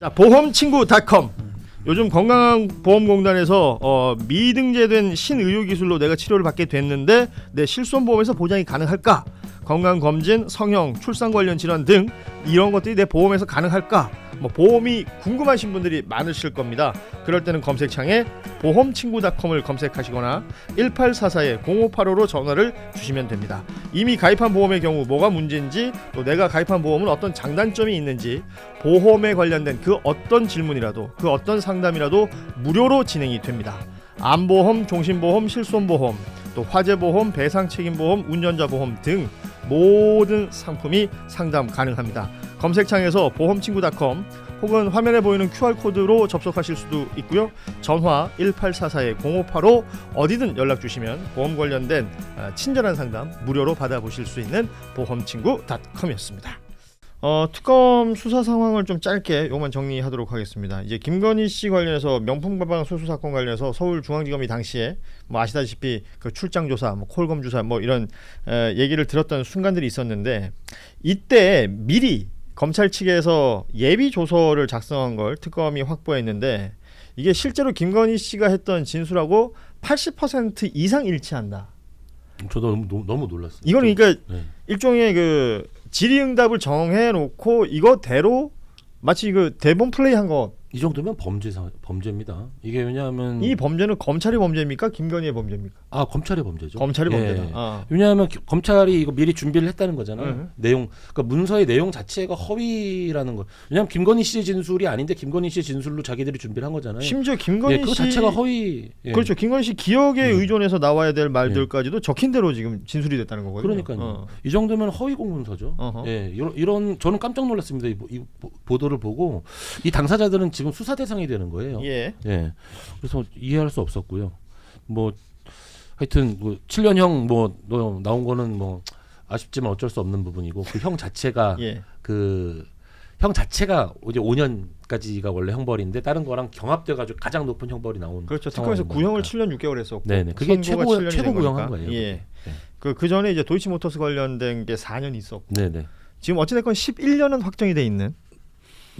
자, 보험친구닷컴. 요즘 건강보험공단에서 미등재된 신의료기술로 내가 치료를 받게 됐는데 내 실손보험에서 보장이 가능할까? 건강검진, 성형, 출산 관련 질환 등 이런 것들이 내 보험에서 가능할까? 보험이 궁금하신 분들이 많으실 겁니다. 그럴 때는 검색창에 보험친구닷컴을 검색하시거나 1844-0585로 전화를 주시면 됩니다. 이미 가입한 보험의 경우 뭐가 문제인지, 또 내가 가입한 보험은 어떤 장단점이 있는지, 보험에 관련된 그 어떤 질문이라도, 그 어떤 상담이라도 무료로 진행이 됩니다. 암보험, 종신보험, 실손보험, 또 화재보험, 배상책임보험, 운전자보험 등 모든 상품이 상담 가능합니다. 검색창에서 보험친구닷컴 혹은 화면에 보이는 QR코드로 접속하실 수도 있고요. 전화 1844-0585 어디든 연락 주시면 보험 관련된 친절한 상담 무료로 받아보실 수 있는 보험친구닷컴이었습니다. 특검 수사 상황을 좀 짧게 요만 정리하도록 하겠습니다. 이제 김건희 씨 관련해서 명품가방 소수 사건 관련해서 서울중앙지검이 당시에 아시다시피 그 출장 조사, 콜검 조사 이런 얘기를 들었던 순간들이 있었는데, 이때 미리 검찰 측에서 예비 조서를 작성한 걸 특검이 확보했는데, 이게 실제로 김건희 씨가 했던 진술하고 80% 이상 일치한다. 저도 너무 놀랐어요. 이거는 그러니까 일종의 그 질의응답을 정해놓고 이거대로 마치 그 대본 플레이한 거. 이 정도면 범죄입니다. 이게 왜냐하면 이 범죄는 검찰의 범죄입니까? 김건희의 범죄입니까? 검찰의 범죄죠. 검찰의 범죄다. 왜냐하면 검찰이 이거 미리 준비를 했다는 거잖아요. 내용, 그러니까 문서의 내용 자체가 허위라는 거. 왜냐하면 김건희 씨의 진술이 아닌데 김건희 씨의 진술로 자기들이 준비를 한 거잖아요. 심지어 김건희 그거 씨 자체가 허위. 그렇죠. 김건희 씨 기억에 의존해서 나와야 될 말들까지도 적힌 대로 지금 진술이 됐다는 거거든요. 그러니까요. 이 정도면 허위 공문서죠. 이런 저는 깜짝 놀랐습니다. 이 보도를 보고 이 당사자들은 지금 수사 대상이 되는 거예요. 그래서 이해할 수 없었고요. 하여튼 7년형 너 나온 거는 아쉽지만 어쩔 수 없는 부분이고, 그 형 자체가 형 자체가 이제 5년까지가 원래 형벌인데 다른 거랑 경합돼가지고 가장 높은 형벌이 나온. 그렇죠. 특검에서 구형을 7년 6개월 했었고, 네네. 그게 최고 구형한 거예요. 그 전에 이제 도이치모터스 관련된 게 4년 있었고, 네네. 지금 어찌됐건 11년은 확정이 돼 있는.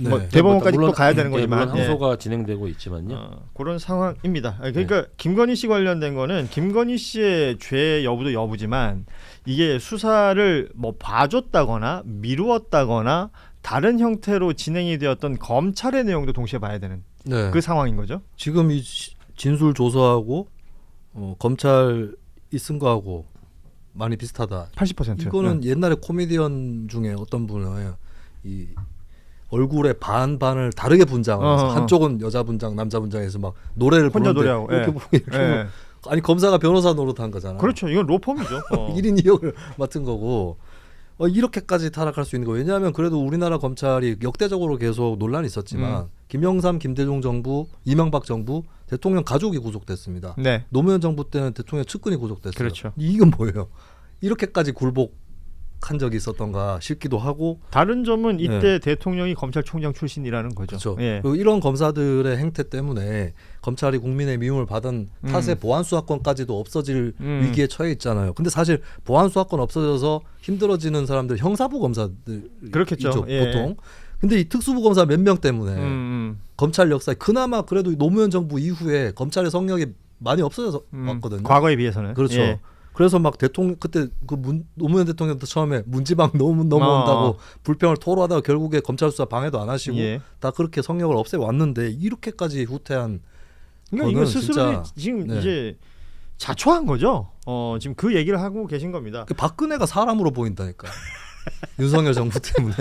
네. 대법원까지 또 가야 되는 거지만 물론 항소가 진행되고 있지만요. 그런 상황입니다. 그러니까 김건희 씨 관련된 거는 김건희 씨의 죄 여부도 여부지만, 이게 수사를 봐줬다거나 미루었다거나 다른 형태로 진행이 되었던 검찰의 내용도 동시에 봐야 되는 그 상황인 거죠. 지금 이 진술 조서하고 검찰이 쓴 거하고 많이 비슷하다. 80%. 이거는 옛날에 코미디언 중에 어떤 분은 이 얼굴에 반반을 다르게 분장하면서 한쪽은 여자 분장, 남자 분장해서 막 노래를 혼자 부르는데 노래하고 이렇게 아니 검사가 변호사 노릇한 거잖아. 그렇죠. 이건 로펌이죠. 1인 2역을 맡은 거고, 이렇게까지 타락할 수 있는 거. 왜냐하면 그래도 우리나라 검찰이 역대적으로 계속 논란이 있었지만 김영삼, 김대중 정부, 이명박 정부 대통령 가족이 구속됐습니다. 네. 노무현 정부 때는 대통령 측근이 구속됐어요. 그렇죠. 이건 뭐예요? 이렇게까지 굴복한 적이 있었던가 싶기도 하고, 다른 점은 이때 대통령이 검찰총장 출신이라는 거죠. 그렇죠. 예. 그리고 이런 검사들의 행태 때문에 검찰이 국민의 미움을 받은 탓에 보안수사권까지도 없어질 위기에 처해 있잖아요. 근데 사실 보안수사권 없어져서 힘들어지는 사람들 형사부 검사들이죠. 그렇겠죠. 보통. 근데 이 특수부 검사 몇 명 때문에 검찰 역사에 그나마 그래도 노무현 정부 이후에 검찰의 성역이 많이 없어져서 왔거든요. 과거에 비해서는. 그렇죠. 예. 그래서 막 대통령 그때 노무현 대통령도 처음에 문지방 넘어온다고 불평을 토로하다가 결국에 검찰 수사 방해도 안 하시고 다 그렇게 성역을 없애 왔는데, 이렇게,까지 후퇴한 그러니까 이거 스스로 진짜, 지금 이제 자초한 거죠. 지금 그 얘기를 하고 계신 겁니다. 박근혜가 사람으로 보인다니까. 윤석열 정부 때문에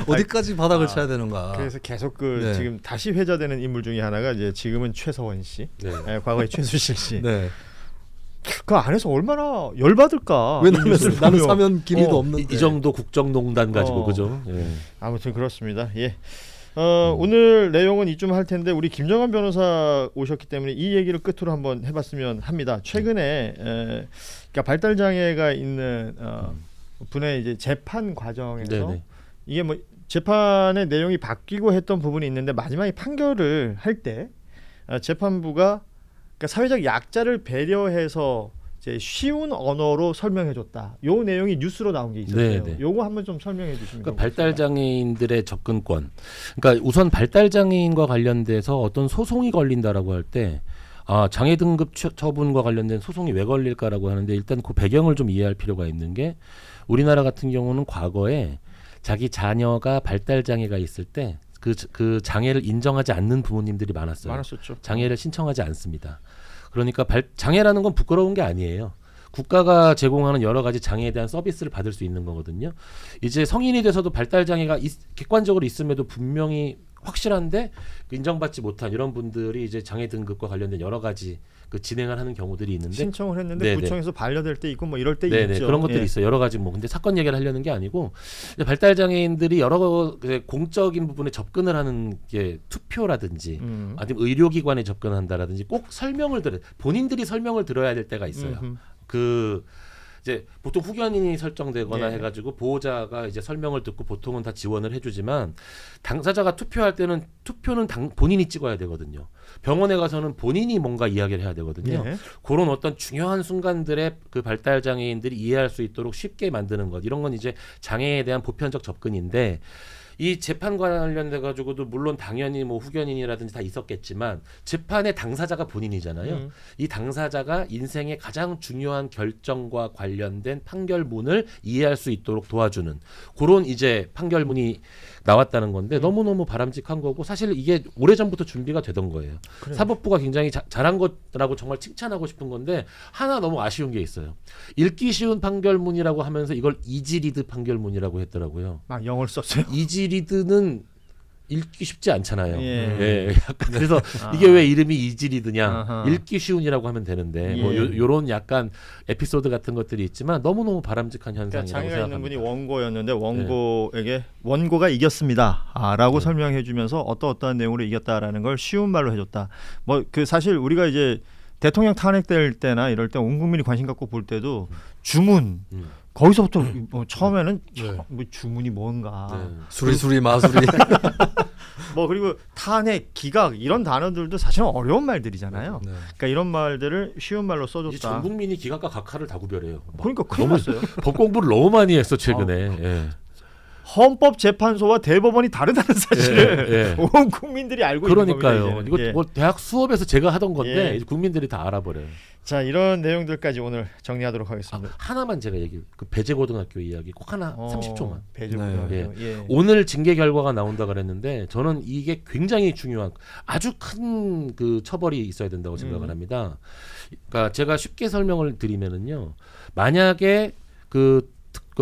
어디까지 바닥을 쳐야 되는가. 그래서 계속 지금 다시 회자되는 인물 중에 하나가 이제 지금은 최서원 씨, 과거에 최수실 씨. 그 안에서 얼마나 열받을까. 왜냐면 나는 사면 기미도 없는데. 이 정도 국정농단 가지고 그죠. 아무튼 그렇습니다. 오늘 내용은 이쯤 할 텐데, 우리 김정환 변호사 오셨기 때문에 이 얘기를 끝으로 한번 해봤으면 합니다. 최근에 그러니까 발달 장애가 있는 분의 이제 재판 과정에서 이게 재판의 내용이 바뀌고 했던 부분이 있는데, 마지막에 판결을 할 때 재판부가 그러니까 사회적 약자를 배려해서 이제 쉬운 언어로 설명해줬다. 요 내용이 뉴스로 나온 게 있었어요. 네네. 요거 한번 좀 설명해 주시면. 그러니까 발달 장애인들의 접근권. 그러니까 우선 발달 장애인과 관련돼서 어떤 소송이 걸린다라고 할 때 장애 등급 처분과 관련된 소송이 왜 걸릴까라고 하는데 일단 그 배경을 좀 이해할 필요가 있는 게 우리나라 같은 경우는 과거에 자기 자녀가 발달 장애가 있을 때 그 장애를 인정하지 않는 부모님들이 많았었죠. 장애를 신청하지 않습니다. 그러니까 장애라는 건 부끄러운 게 아니에요. 국가가 제공하는 여러 가지 장애에 대한 서비스를 받을 수 있는 거거든요. 이제 성인이 돼서도 발달 장애가 객관적으로 있음에도 분명히 확실한데 인정받지 못한 이런 분들이 이제 장애 등급과 관련된 여러 가지 그 진행을 하는 경우들이 있는데 신청을 했는데 네네. 구청에서 반려될 때 있고 뭐 이럴 때 네네. 있죠. 그런 것들이 예. 있어요. 여러 가지 뭐 근데 사건 얘기를 하려는 게 아니고 발달 장애인들이 여러 공적인 부분에 접근을 하는 게 투표라든지 아니면 의료기관에 접근한다라든지 꼭 본인들이 설명을 들어야 될 때가 있어요. 그 이제 보통 후견인이 설정되거나 예. 해가지고 보호자가 이제 설명을 듣고 보통은 다 지원을 해주지만 당사자가 투표할 때는 투표는 본인이 찍어야 되거든요. 병원에 가서는 본인이 뭔가 이야기를 해야 되거든요. 예. 그런 어떤 중요한 순간들에 그 발달 장애인들이 이해할 수 있도록 쉽게 만드는 것 이런 건 이제 장애에 대한 보편적 접근인데. 이 재판 관련돼 가지고도 물론 당연히 뭐 후견인이라든지 다 있었겠지만 재판의 당사자가 본인이잖아요. 이 당사자가 인생의 가장 중요한 결정과 관련된 판결문을 이해할 수 있도록 도와주는 그런 이제 판결문이 나왔다는 건데 너무너무 바람직한 거고 사실 이게 오래전부터 준비가 되던 거예요. 그래요. 사법부가 굉장히 잘한 거라고 정말 칭찬하고 싶은 건데 하나 너무 아쉬운 게 있어요. 읽기 쉬운 판결문이라고 하면서 이걸 이지리드 판결문이라고 했더라고요. 막 영어를 썼어요. 이지리드는 읽기 쉽지 않잖아요. 예. 약간 그래서 이게 왜 이름이 이지리드냐? 아하. 읽기 쉬운이라고 하면 되는데 뭐 예. 요런 약간 에피소드 같은 것들이 있지만 너무너무 바람직한 그러니까 현상이라고 장애가 있는 생각합니다. 분이 원고였는데 원고에게 원고가 이겼습니다라고 설명해주면서 어떠한 내용으로 이겼다라는 걸 쉬운 말로 해줬다. 뭐 그 사실 우리가 이제 대통령 탄핵될 때나 이럴 때 온 국민이 관심 갖고 볼 때도 주문 거기서부터 뭐 처음에는 뭐 주문이 뭔가 수리수리 마수리 뭐 그리고 탄핵 기각 이런 단어들도 사실은 어려운 말들이잖아요. 네. 그러니까 이런 말들을 쉬운 말로 이제 써줬다. 전 국민이 기각과 각하를 다 구별해요. 그러니까 큰일 났어요. 법 공부를 너무 많이 했어 최근에. 예. 헌법재판소와 대법원이 다르다는 사실을 예. 온 국민들이 알고 있는 그러니까요. 겁니다. 이거 예. 뭐 대학 수업에서 제가 하던 건데 예. 이제 국민들이 다 알아버려요. 자 이런 내용들까지 오늘 정리하도록 하겠습니다. 하나만 제가 그 배제고등학교 이야기 꼭 하나 30초만. 배제고등학교. 네. 예. 오늘 징계 결과가 나온다 그랬는데 저는 이게 굉장히 중요한 아주 큰 그 처벌이 있어야 된다고 생각을 합니다. 그러니까 제가 쉽게 설명을 드리면은요. 만약에 그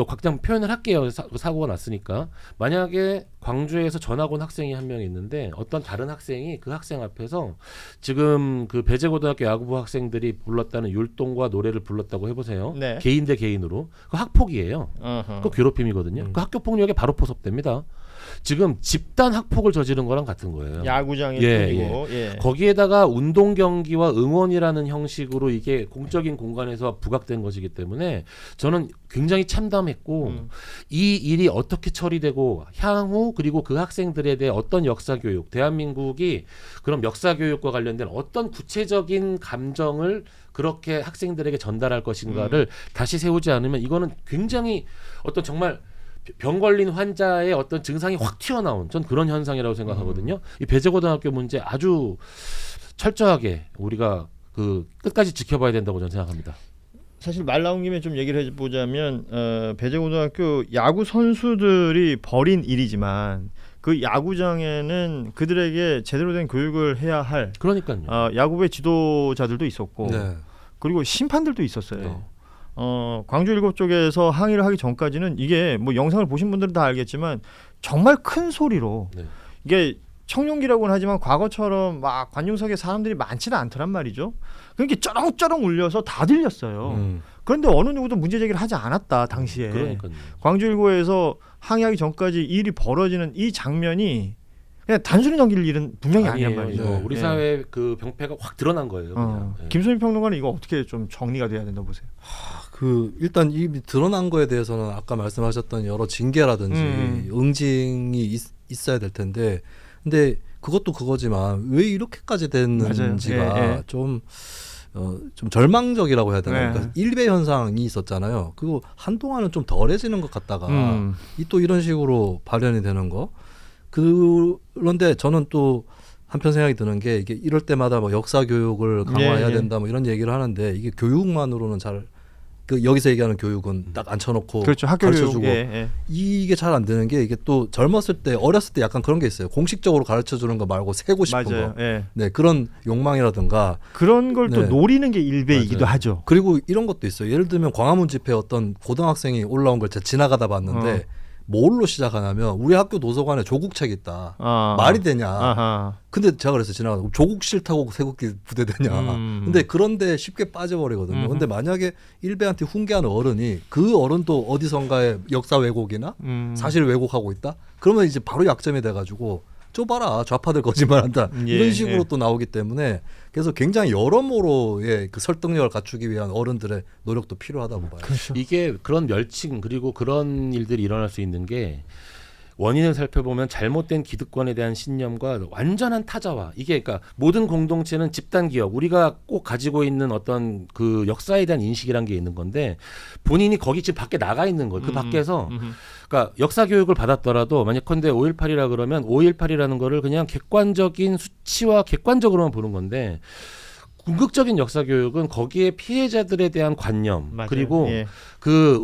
확장 표현을 할게요. 사고가 났으니까 만약에 광주에서 전학 온 학생이 한 명 있는데 어떤 다른 학생이 그 학생 앞에서 지금 그 배제고등학교 야구부 학생들이 불렀다는 율동과 노래를 불렀다고 해보세요. 네. 개인 대 개인으로 그 학폭이에요. 어허. 그 괴롭힘이거든요. 그 학교 폭력에 바로 포섭됩니다. 지금 집단 학폭을 저지른 거랑 같은 거예요. 야구장이 예, 뿐이고 예. 거기에다가 운동 경기와 응원이라는 형식으로 이게 공적인 공간에서 부각된 것이기 때문에 저는 굉장히 참담했고 이 일이 어떻게 처리되고 향후 그리고 그 학생들에 대해 어떤 역사 교육, 대한민국이 그런 역사 교육과 관련된 어떤 구체적인 감정을 그렇게 학생들에게 전달할 것인가를 다시 세우지 않으면 이거는 굉장히 어떤 정말 병 걸린 환자의 어떤 증상이 확 튀어나온 전 그런 현상이라고 생각하거든요. 이 배제고등학교 문제 아주 철저하게 우리가 그 끝까지 지켜봐야 된다고 저는 생각합니다. 사실 말 나온 김에 좀 얘기를 해보자면 배제고등학교 야구 선수들이 벌인 일이지만 그 야구장에는 그들에게 제대로 된 교육을 해야 할 그러니까요. 야구부의 지도자들도 있었고 네. 그리고 심판들도 있었어요. 광주 일곱 쪽에서 항의를 하기 전까지는 이게 뭐 영상을 보신 분들은 다 알겠지만 정말 큰 소리로 이게 청룡기라고는 하지만 과거처럼 막 관중석에 사람들이 많지는 않더란 말이죠. 그러니까 쩌렁쩌렁 울려서 다 들렸어요. 그런데 어느 누구도 문제 제기를 하지 않았다 당시에. 그러니까요. 광주 일고에서 항의하기 전까지 이 일이 벌어지는 이 장면이 그냥 단순히 넘길 일은 분명히 아니란 말이죠. 이거 우리 사회 그 병폐가 확 드러난 거예요. 그냥. 김선희 평론가는 이거 어떻게 좀 정리가 돼야 된다고 보세요? 그 일단 이 드러난 거에 대해서는 아까 말씀하셨던 여러 징계라든지 응징이 있어야 될 텐데 근데 그것도 그거지만 왜 이렇게까지 됐는지가 예. 좀 좀 절망적이라고 해야 되나? 네. 그러니까 일배 현상이 있었잖아요. 그리고 한동안은 좀 덜해지는 것 같다가 또 이런 식으로 발현이 되는 거. 그런데 저는 또 한편 생각이 드는 게 이게 이럴 때마다 뭐 역사 교육을 강화해야 된다 뭐 이런 얘기를 하는데 이게 교육만으로는 잘 여기서 얘기하는 교육은 딱 앉혀놓고 그렇죠. 학교 가르쳐주고 교육, 이게 잘 안 되는 게 이게 또 젊었을 때 어렸을 때 약간 그런 게 있어요. 공식적으로 가르쳐주는 거 말고 세고 싶은 맞아요. 거. 예. 네, 그런 욕망이라든가 그런 걸 또 네. 노리는 게 일배이기도 맞아요. 하죠. 그리고 이런 것도 있어요. 예를 들면 광화문 집회 어떤 고등학생이 올라온 걸 제가 지나가다 봤는데 뭘로 시작하냐면 우리 학교 도서관에 조국책이 있다. 말이 되냐. 아하. 근데 제가 그래서 지나가다 조국 싫다고 세국기 부대 되냐. 근데 그런데 쉽게 빠져버리거든요. 근데 만약에 일배한테 훈계하는 어른이 그 어른도 어디선가에 역사 왜곡이나 사실 왜곡하고 있다. 그러면 이제 바로 약점이 돼가지고 좁아라 좌파들 거짓말한다 이런 식으로 또 나오기 때문에 그래서 굉장히 여러모로의 그 설득력을 갖추기 위한 어른들의 노력도 필요하다고 봐요. 그렇죠. 이게 그런 멸칭 그리고 그런 일들이 일어날 수 있는 게 원인을 살펴보면 잘못된 기득권에 대한 신념과 완전한 타자화. 이게 그러니까 모든 공동체는 집단 기억, 우리가 꼭 가지고 있는 어떤 그 역사에 대한 인식이란 게 있는 건데 본인이 거기 집 밖에 나가 있는 거예요. 그 밖에서 그러니까 역사 교육을 받았더라도 만약컨대 5.18이라 그러면 5.18이라는 거를 그냥 객관적인 수치와 객관적으로만 보는 건데 궁극적인 역사 교육은 거기에 피해자들에 대한 관념 맞아요. 그리고 예. 그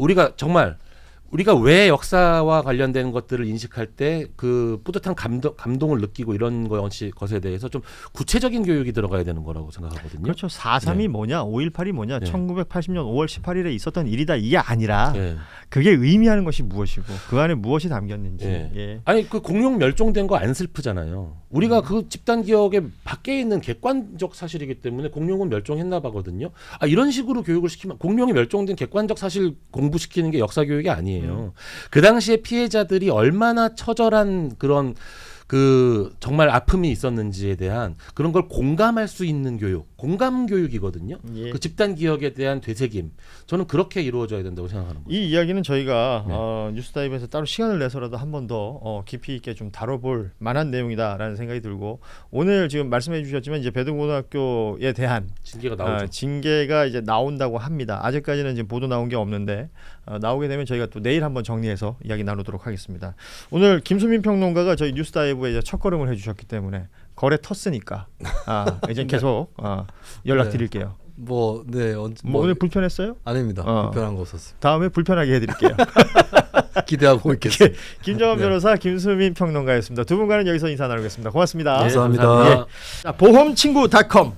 우리가 왜 역사와 관련된 것들을 인식할 때 그 뿌듯한 감동을 느끼고 이런 것에 대해서 좀 구체적인 교육이 들어가야 되는 거라고 생각하거든요. 그렇죠. 4.3이 네. 뭐냐, 5.18이 뭐냐, 네. 1980년 5월 18일에 있었던 일이다 이게 아니라 네. 그게 의미하는 것이 무엇이고 그 안에 무엇이 담겼는지. 네. 예. 아니 그 공룡 멸종된 거 안 슬프잖아요. 우리가 그 집단 기억에 밖에 있는 객관적 사실이기 때문에 공룡은 멸종했나 봐거든요. 이런 식으로 교육을 시키면 공룡이 멸종된 객관적 사실 공부시키는 게 역사 교육이 아니에요. 그 당시에 피해자들이 얼마나 처절한 그런 그 정말 아픔이 있었는지에 대한 그런 걸 공감할 수 있는 교육, 공감 교육이거든요. 예. 그 집단 기억에 대한 되새김, 저는 그렇게 이루어져야 된다고 생각하는 거예요. 이 이야기는 저희가 네. 뉴스다이브에서 따로 시간을 내서라도 한 번 더 깊이 있게 좀 다뤄볼 만한 내용이다라는 생각이 들고 오늘 지금 말씀해 주셨지만 이제 배등고등학교에 대한 징계가 나오죠. 징계가 이제 나온다고 합니다. 아직까지는 지금 보도 나온 게 없는데 나오게 되면 저희가 또 내일 한번 정리해서 이야기 나누도록 하겠습니다. 오늘 김수민 평론가가 저희 뉴스다이브에 이제 첫걸음을 해주셨기 때문에 거래 텄으니까 이제 계속 연락드릴게요. 오늘 불편했어요? 아닙니다. 불편한 거 없었어요. 다음에 불편하게 해드릴게요. 기대하고 있겠습니다. 김정환 변호사, 김수민 평론가였습니다. 두 분과는 여기서 인사 나누겠습니다. 고맙습니다. 감사합니다. 예. 자, 보험친구.com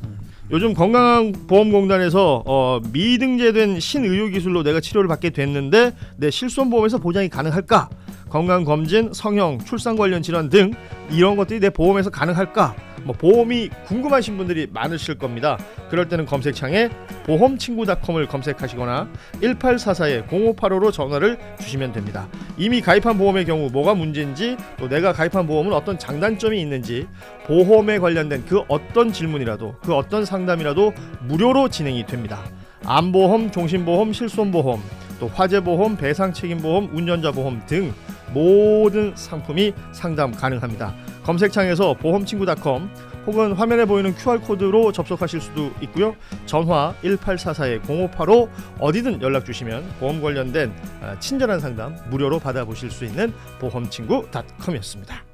요즘 건강보험공단에서 미등재된 신의료기술로 내가 치료를 받게 됐는데 내 실손보험에서 보장이 가능할까? 건강검진, 성형, 출산 관련 질환 등 이런 것들이 내 보험에서 가능할까? 보험이 궁금하신 분들이 많으실 겁니다. 그럴 때는 검색창에 보험친구.com을 검색하시거나 1844-0585로 전화를 주시면 됩니다. 이미 가입한 보험의 경우 뭐가 문제인지 또 내가 가입한 보험은 어떤 장단점이 있는지 보험에 관련된 그 어떤 질문이라도 그 어떤 상담이라도 무료로 진행이 됩니다. 암보험, 종신보험, 실손보험, 또 화재보험, 배상책임보험, 운전자보험 등 모든 상품이 상담 가능합니다. 검색창에서 보험친구.com 혹은 화면에 보이는 QR코드로 접속하실 수도 있고요. 전화 1844-0585 어디든 연락 주시면 보험 관련된 친절한 상담 무료로 받아보실 수 있는 보험친구.com이었습니다.